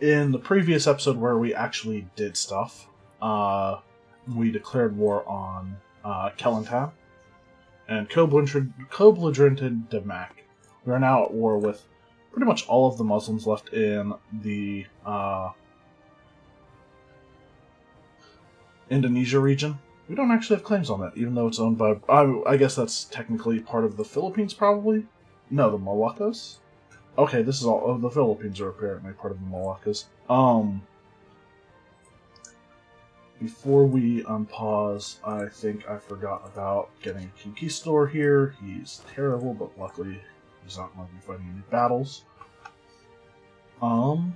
In the previous episode where we actually did stuff, we declared war on Kelantan and co-belligerented Demak. We are now at war with pretty much all of the Muslims left in the Indonesia region. We don't actually have claims on that, even though it's owned by... I guess that's technically part of the Philippines, probably? No, the Moluccas? Okay, this is all... Oh, the Philippines are apparently part of the Moluccas. Before we unpause, I think I forgot about getting a conquistador here. He's terrible, but luckily he's not going to be fighting any battles. I'm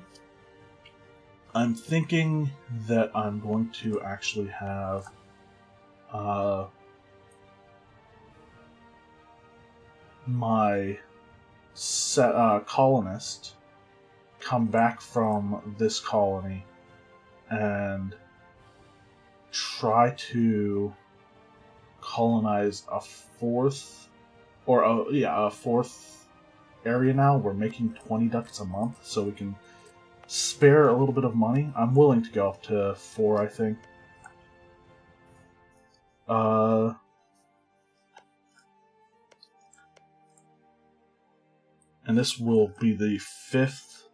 thinking that I'm going to actually have my colonist come back from this colony and try to colonize a fourth area now. We're making 20 ducats a month, so we can spare a little bit of money. I'm willing to go up to 4, I think. And this will be the 5th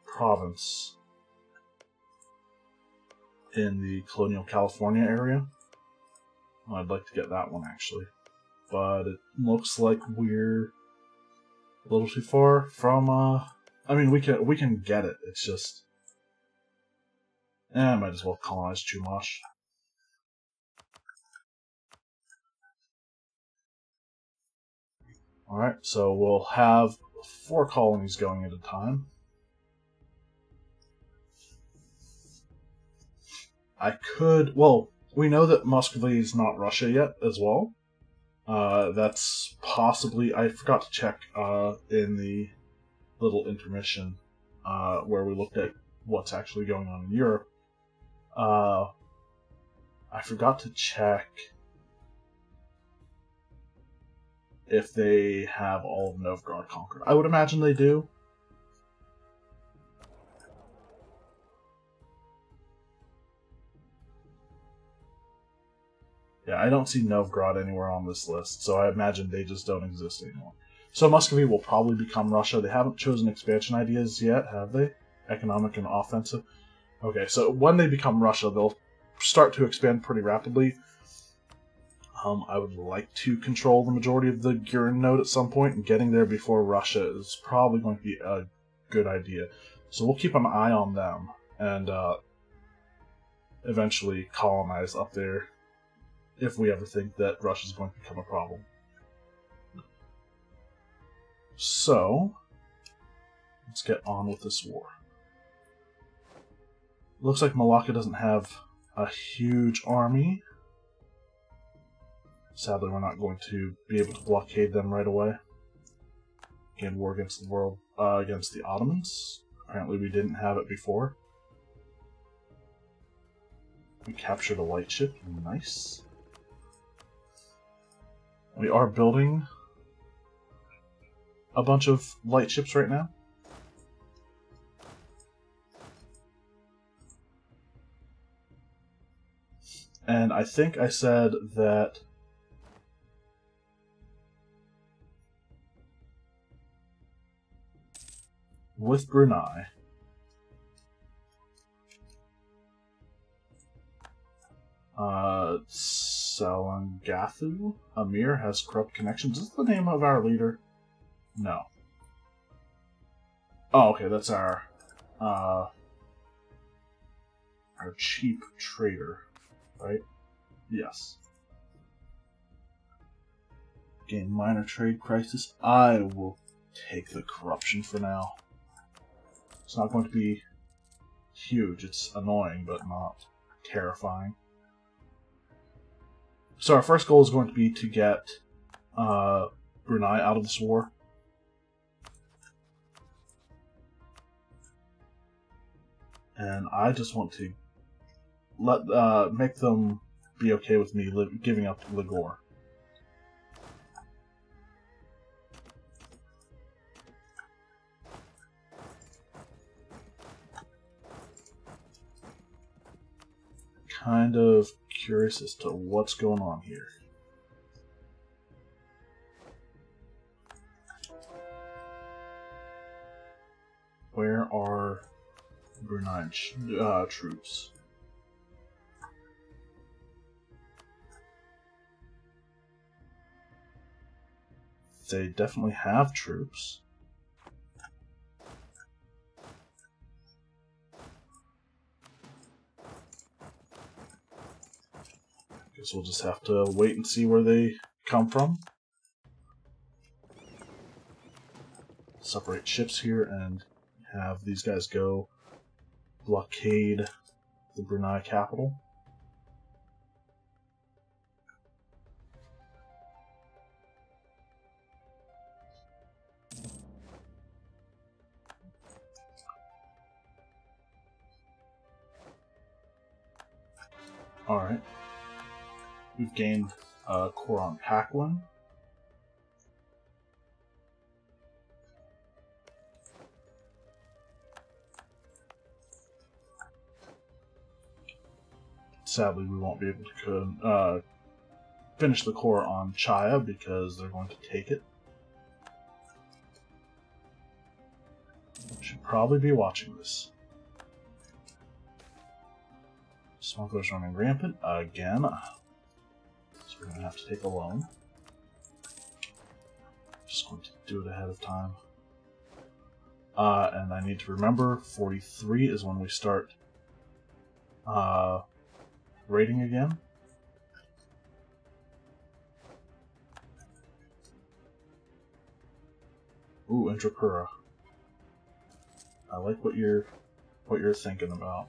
province in the colonial California area. I'd like to get that one, actually. But it looks like we're a little too far from, I mean, we can get it. It's just... I might as well colonize Chumash. Alright, so we'll have 4 colonies going at a time. I could... Well, we know that Muscovy is not Russia yet as well. That's possibly... I forgot to check in the little intermission where we looked at what's actually going on in Europe. I forgot to check if they have all of Novgorod conquered. I would imagine they do. Yeah, I don't see Novgorod anywhere on this list, so I imagine they just don't exist anymore. So Muscovy will probably become Russia. They haven't chosen expansion ideas yet, have they? Economic and offensive. Okay, so when they become Russia, they'll start to expand pretty rapidly. I would like to control the majority of the Gurin node at some point, and getting there before Russia is probably going to be a good idea. So we'll keep an eye on them, and eventually colonize up there if we ever think that Russia's going to become a problem. So, let's get on with this war. Looks like Malacca doesn't have a huge army. Sadly, we're not going to be able to blockade them right away. Again, war against the world, against the Ottomans. Apparently, we didn't have it before. We captured a light ship. Nice. We are building a bunch of light ships right now. And I think I said that with Brunei, Salangathu Amir has corrupt connections. Is this the name of our leader? No. Oh, okay, that's our cheap trader, right? Yes. Gain minor trade crisis. I will take the corruption for now. It's not going to be huge. It's annoying, but not terrifying. So our first goal is going to be to get Brunei out of this war. And I just want to make them be okay with me giving up Ligor. kind of curious as to what's going on here. Where are Brunei troops? They definitely have troops. Guess we'll just have to wait and see where they come from. Separate ships here and have these guys go blockade the Brunei capital. Alright. We've gained a core on Paquin. Sadly, we won't be able to finish the core on Chaya because they're going to take it. Should probably be watching this. Smugglers running rampant again. So we're going to have to take a loan. Just going to do it ahead of time. And I need to remember 43 is when we start raiding again. Ooh, Intrapura. I like what you're thinking about.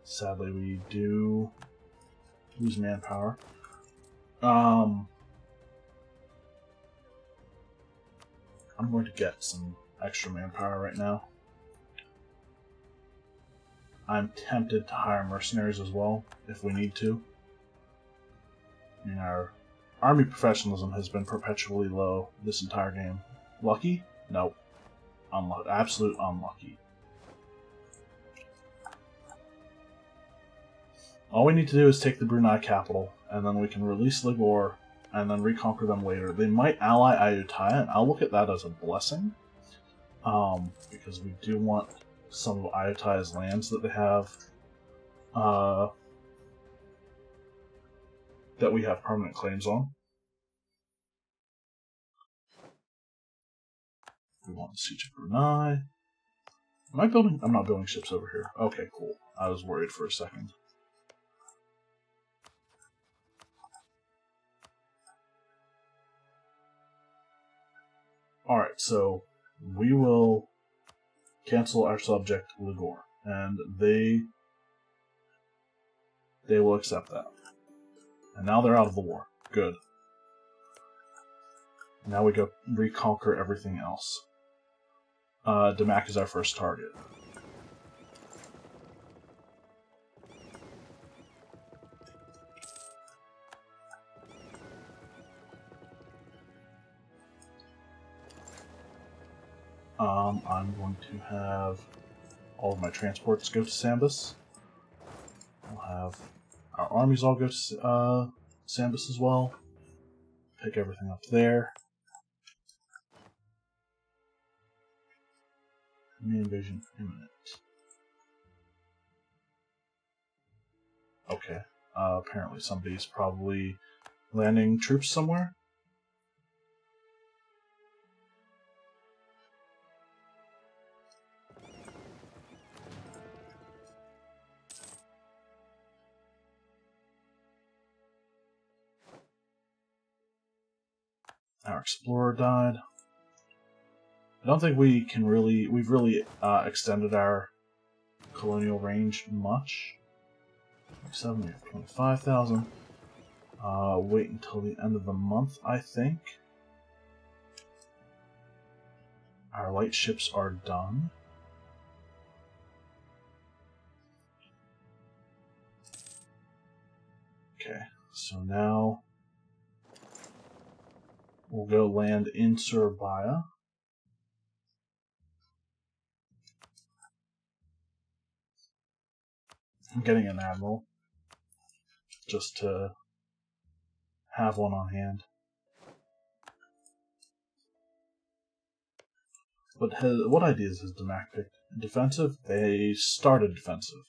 Sadly, we do lose manpower. I'm going to get some extra manpower right now. I'm tempted to hire mercenaries as well, if we need to. I mean, our army professionalism has been perpetually low this entire game. Lucky? Nope. Absolute unlucky. All we need to do is take the Brunei capital, and then we can release Ligor, and then reconquer them later. They might ally Ayutthaya, and I'll look at that as a blessing, because we do want some of Ayutthaya's lands that they have, that we have permanent claims on. We want the siege of Brunei. Am I building? I'm not building ships over here. Okay, cool. I was worried for a second. Alright, so we will cancel our subject Ligor, and they will accept that. And now they're out of the war. Good. Now we go reconquer everything else. Damak is our first target. I'm going to have all of my transports go to Sambas. We'll have our armies all go to Sambas as well. Pick everything up there. Enemy invasion imminent. Okay. Apparently somebody's probably landing troops somewhere. Our explorer died. I don't think we can really... We've really extended our colonial range much. 7, we have 25,000. Wait until the end of the month, I think. Our light ships are done. Okay, so now we'll go land in Surabaya. I'm getting an admiral just to have one on hand. But what ideas has Damac picked? Defensive? They started defensive.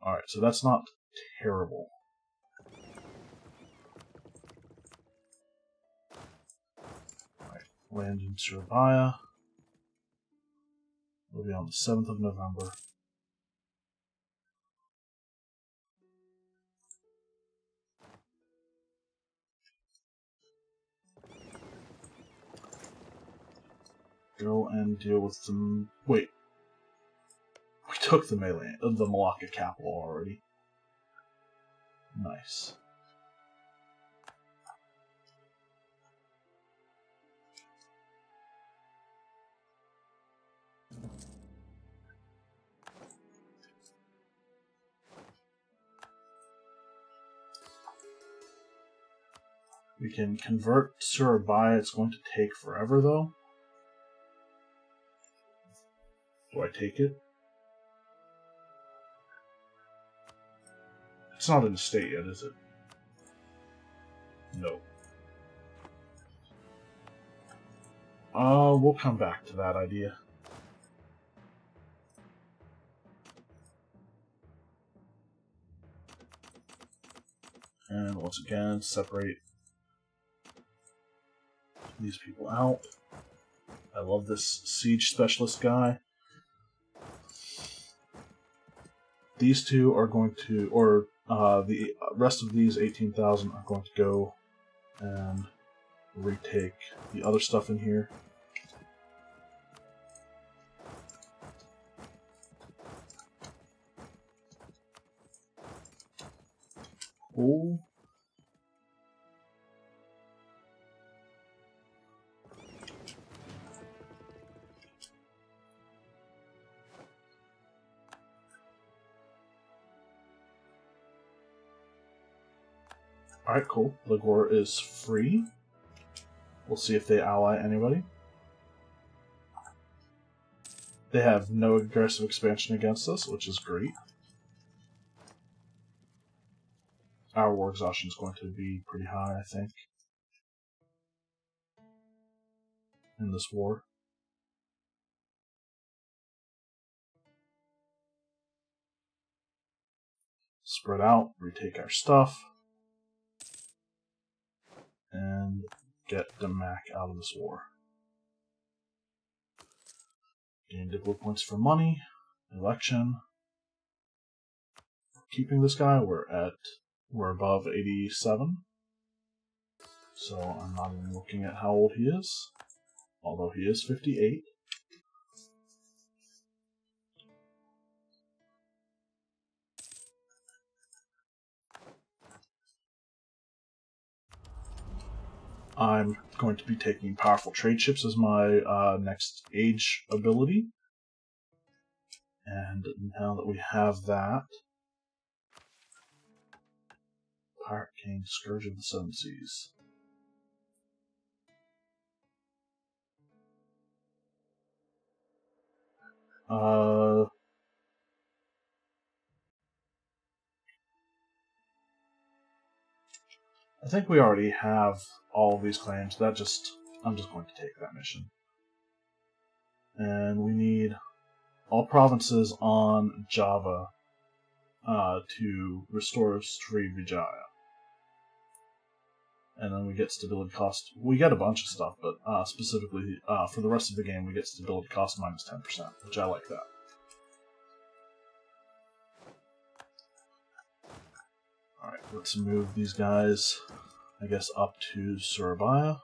Alright, so that's not terrible. Alright, land in Surabaya. We'll be on the 7th of November. Go and deal with some... Wait. We took the Malacca capital already. Nice. We can convert Surabaya. It's going to take forever, though. Do I take it? It's not an estate yet, is it? No. We'll come back to that idea. And once again, separate these people out. I love this siege specialist guy. These two are going to, or the rest of these 18,000 are going to go and retake the other stuff in here. Cool. Alright, cool. Ligor is free. We'll see if they ally anybody. They have no aggressive expansion against us, which is great. Our war exhaustion is going to be pretty high, I think, in this war. Spread out, retake our stuff, and get Damac out of this war. Gain diplo points for money, election. Keeping this guy, we're above 87. So I'm not even looking at how old he is, although he is 58. I'm going to be taking powerful trade ships as my next age ability. And now that we have that, Pirate King, Scourge of the Seven Seas. I think we already have all of these claims. I'm just going to take that mission. And we need all provinces on Java to restore Srivijaya. And then we get stability cost. We get a bunch of stuff, but specifically for the rest of the game, we get stability cost minus 10%, which I like that. Alright, let's move these guys, I guess, up to Surabaya.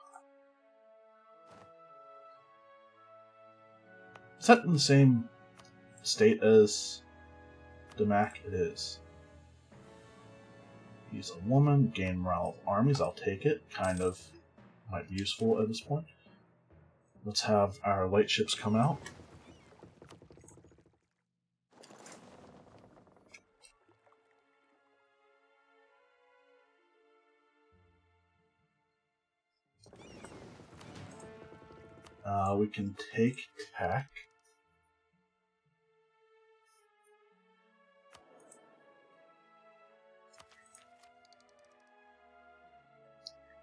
Is that in the same state as Damac? It is. He's a woman, gain morale of armies, I'll take it. Kind of might be useful at this point. Let's have our light ships come out. We can take tech.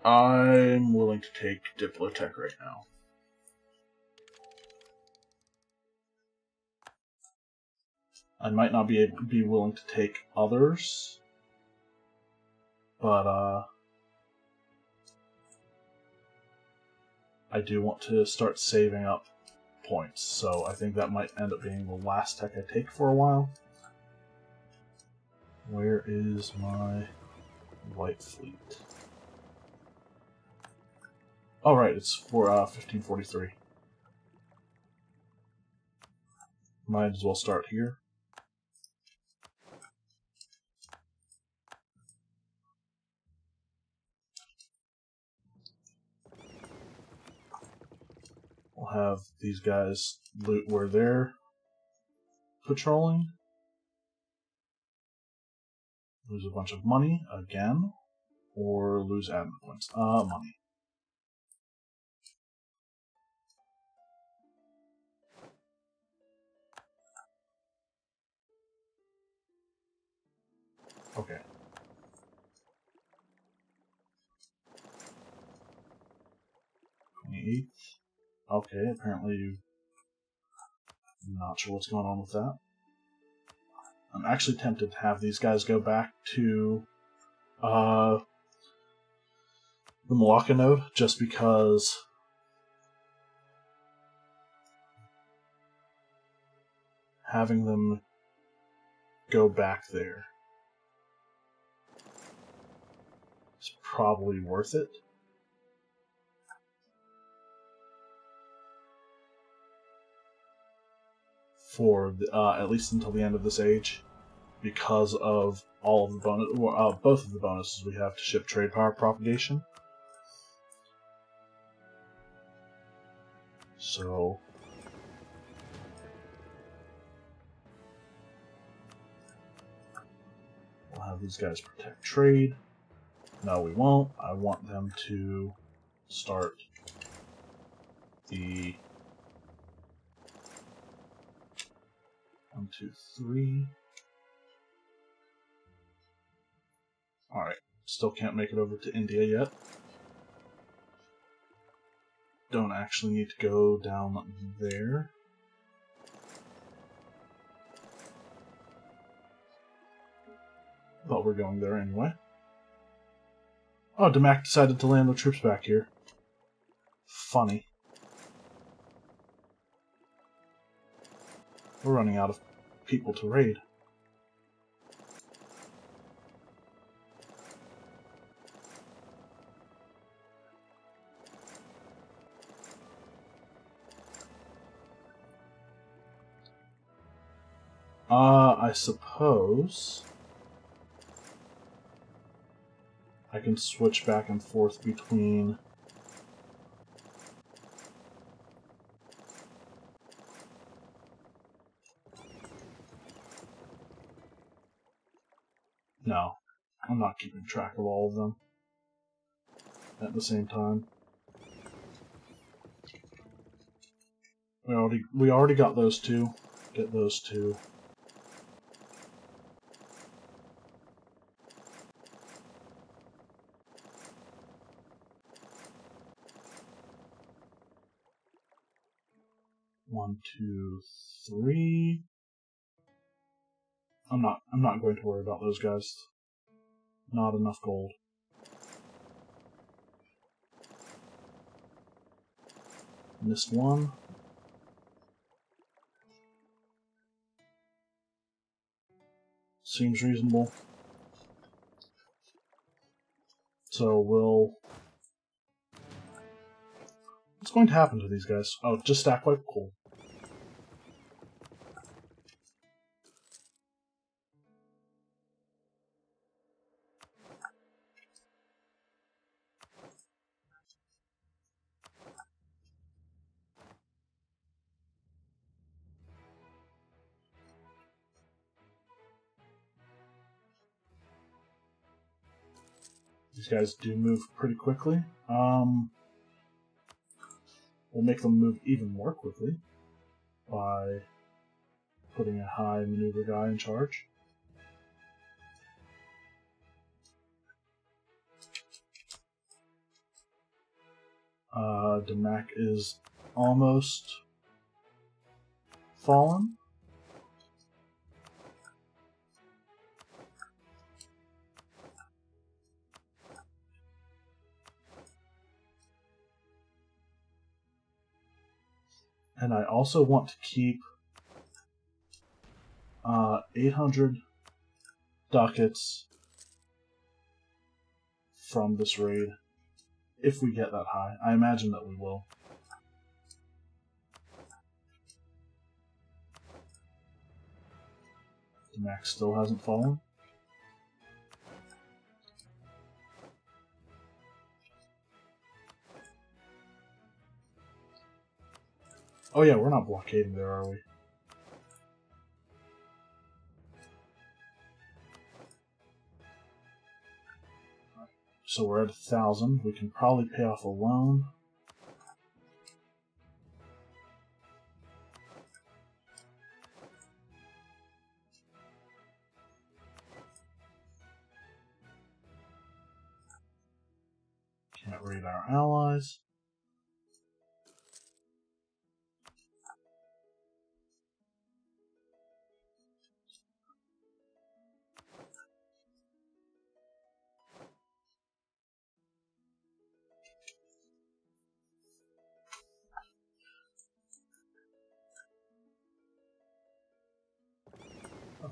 I'm willing to take Diplotech right now. I might not be willing to take others, but I do want to start saving up points, so I think that might end up being the last tech I take for a while. Where is my White Fleet? Oh, right, it's for 1543. Might as well start here. We'll have these guys loot where they're patrolling. Lose a bunch of money again, or lose admin points. Money. Okay. Okay, apparently I'm not sure what's going on with that. I'm actually tempted to have these guys go back to the Malacca node, just because having them go back there is probably worth it. For at least until the end of this age, because of all of the both of the bonuses we have to ship trade power propagation. So we'll have these guys protect trade. No, we won't. I want them to start the 1, 2, 3. Alright, still can't make it over to India yet. Don't actually need to go down there. But we're going there anyway. Oh, Damac decided to land the troops back here. Funny. We're running out of people to raid. I suppose I can switch back and forth between No, I'm not keeping track of all of them at the same time. We already got those two. Get those two. One, two, three. I'm not going to worry about those guys. Not enough gold. Missed one. Seems reasonable. So what's going to happen to these guys? Oh, just stack wipe? Cool. These guys do move pretty quickly. We'll make them move even more quickly by putting a high maneuver guy in charge. Damac is almost fallen. And I also want to keep 800 ducats from this raid, if we get that high. I imagine that we will. The max still hasn't fallen. Oh yeah, we're not blockading there, are we? So we're at 1,000. We can probably pay off a loan. Can't raid our allies.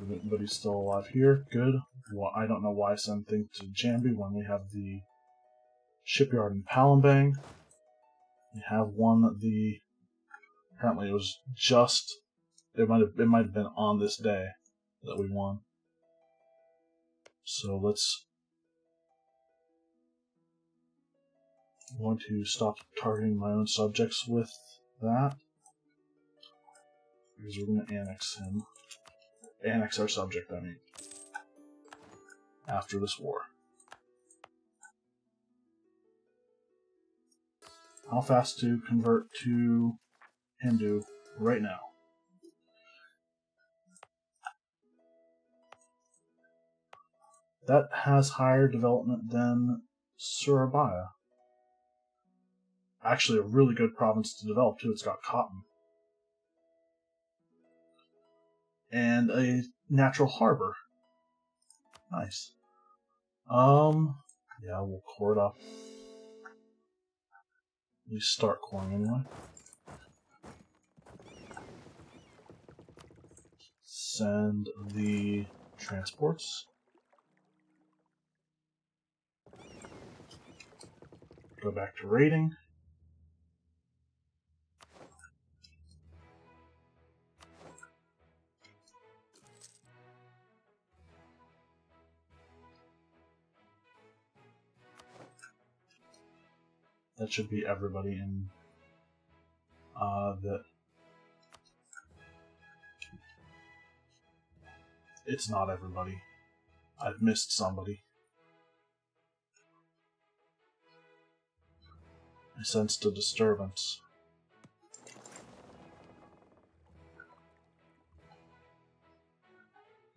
Everybody's still alive here. Good. Well, I don't know why I send things to Jambi when we have the shipyard in Palembang. We have won the. Apparently, it was just. It might have been on this day that we won. So let's. I want to stop targeting my own subjects with that, because we're going to annex him. Annex our subject, I mean, after this war. How fast to convert to Hindu right now? That has higher development than Surabaya. Actually, a really good province to develop too. It's got cotton. And a natural harbor. Nice. Yeah, we'll core it up. We start coring anyway. Send the transports. Go back to raiding. That should be everybody in that. It's not everybody. I've missed somebody. I sensed a disturbance.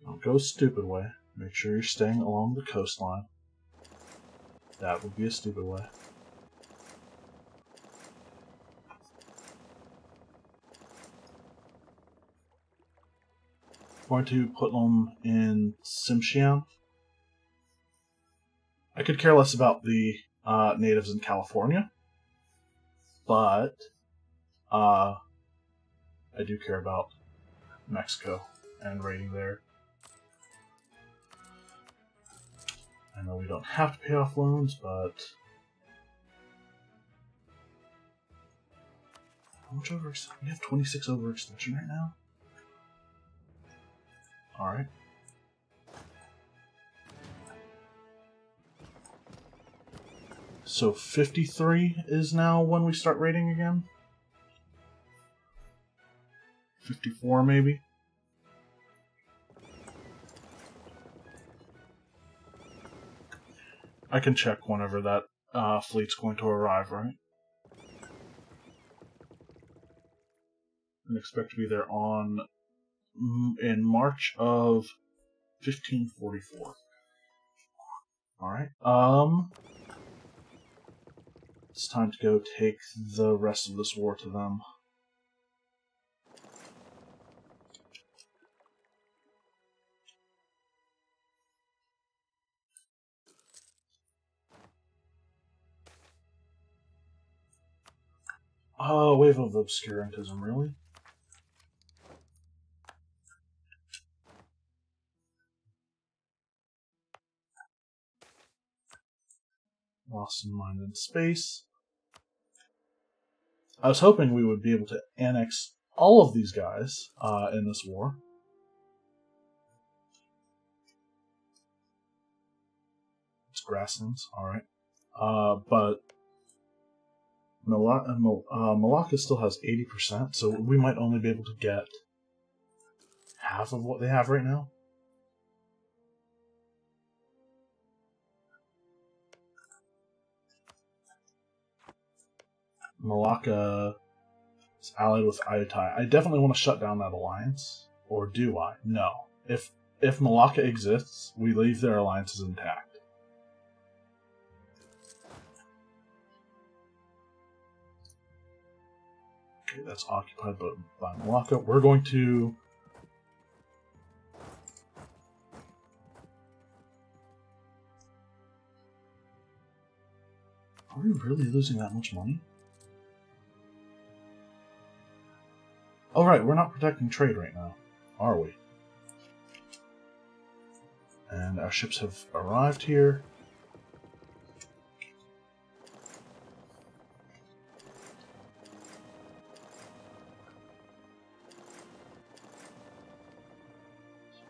Don't go stupid way. Make sure you're staying along the coastline. That would be a stupid way. Going to put them in Tsimshian. I could care less about the natives in California, but I do care about Mexico and raiding there. I know we don't have to pay off loans, but how much overextension? We have 26 overextension right now. Alright. So 53 is now when we start raiding again? 54 maybe? I can check whenever that fleet's going to arrive, right? And expect to be there in March of 1544. Alright, It's time to go take the rest of this war to them. Oh, wave of obscurantism, really? Lost in mind in space. I was hoping we would be able to annex all of these guys in this war. It's grasslands, alright. But Malacca still has 80%, so we might only be able to get half of what they have right now. Malacca is allied with Ayatai. I definitely want to shut down that alliance. Or do I? No. If Malacca exists, we leave their alliances intact. Okay, that's occupied by Malacca. We're going to... Are we really losing that much money? Oh right, we're not protecting trade right now, are we? And our ships have arrived here.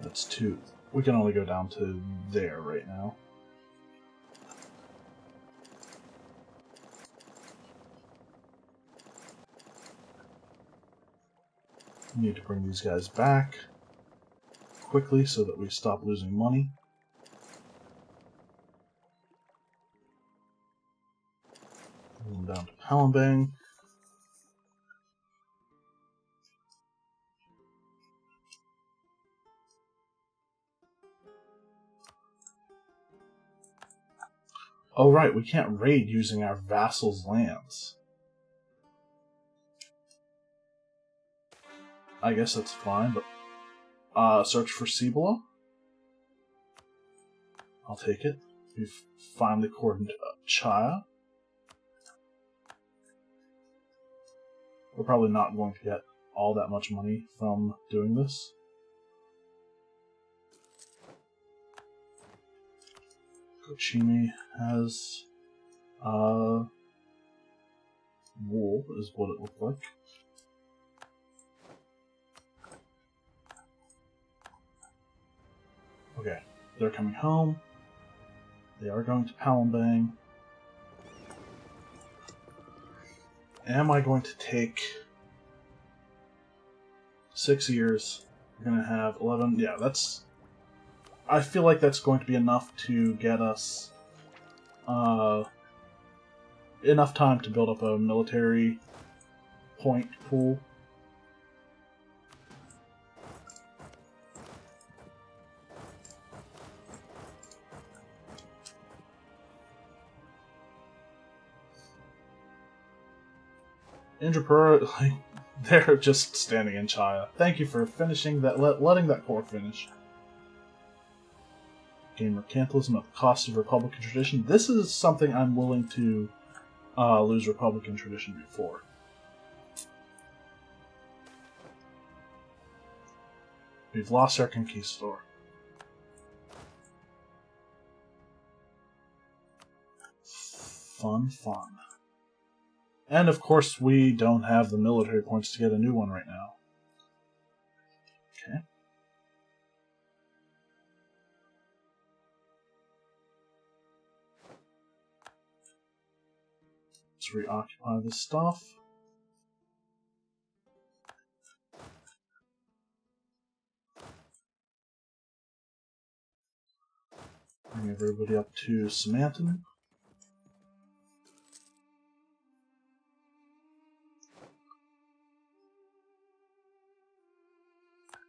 That's 2. We can only go down to there right now. We need to bring these guys back quickly so that we stop losing money. Moving down to Palembang. Oh right, we can't raid using our vassals' lands. I guess that's fine, but search for Cibola. I'll take it. We've finally cordoned Chaya. We're probably not going to get all that much money from doing this. Kochimi has wool, is what it looked like. Okay, they're coming home. They are going to Palembang. Am I going to take 6 years? We're going to have 11. Yeah, that's... I feel like that's going to be enough to get us enough time to build up a military point pool. Indrapura, like, they're just standing in Chaya. Thank you for finishing that, letting that core finish. Gain mercantilism at the cost of Republican tradition. This is something I'm willing to lose Republican tradition before. We've lost our conquistador. Fun, fun. And of course, we don't have the military points to get a new one right now. Okay. Let's reoccupy this stuff. Bring everybody up to Samantan.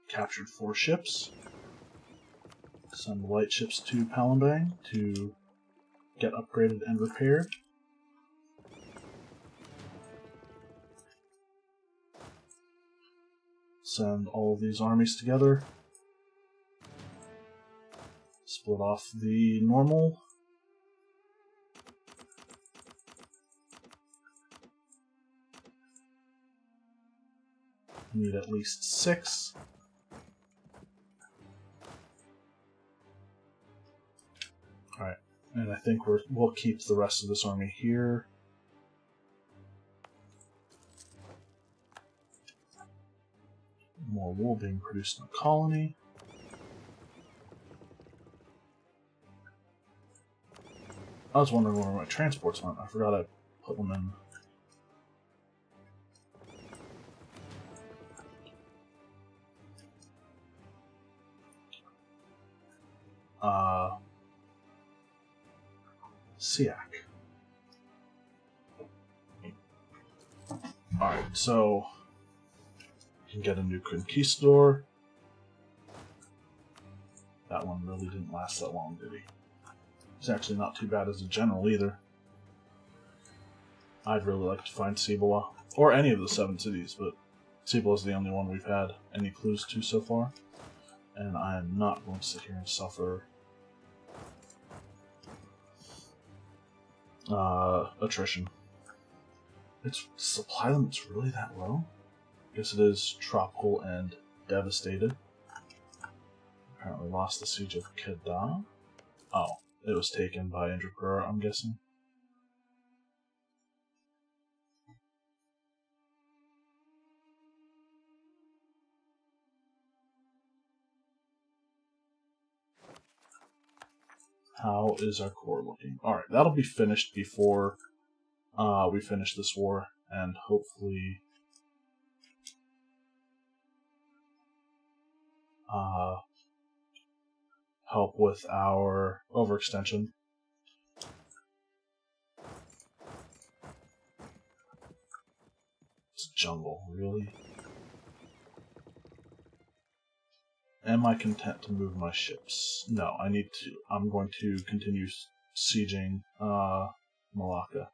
Captured 4 ships. Send the light ships to Palembang to get upgraded and repaired. send all of these armies together. Split off the normal. Need at least 6. Alright, and I think we'll keep the rest of this army here. More wool being produced in the colony. I was wondering where my transports went. I forgot I put them in. Siak. Alright, so you can get a new conquistador. That one really didn't last that long, did he? He's actually not too bad as a general either. I'd really like to find Cibola, or any of the 7 cities, but Cibola is the only one we've had any clues to so far. And I am not going to sit here and suffer attrition. Its supply limit's really that low? I guess it is tropical and devastated. Apparently lost the siege of Kedah. Oh, it was taken by Indrapura, I'm guessing. How is our core looking? Alright, that'll be finished before we finish this war, and hopefully help with our overextension. It's a jungle, really? Am I content to move my ships? No, I need to. I'm going to continue sieging Malacca.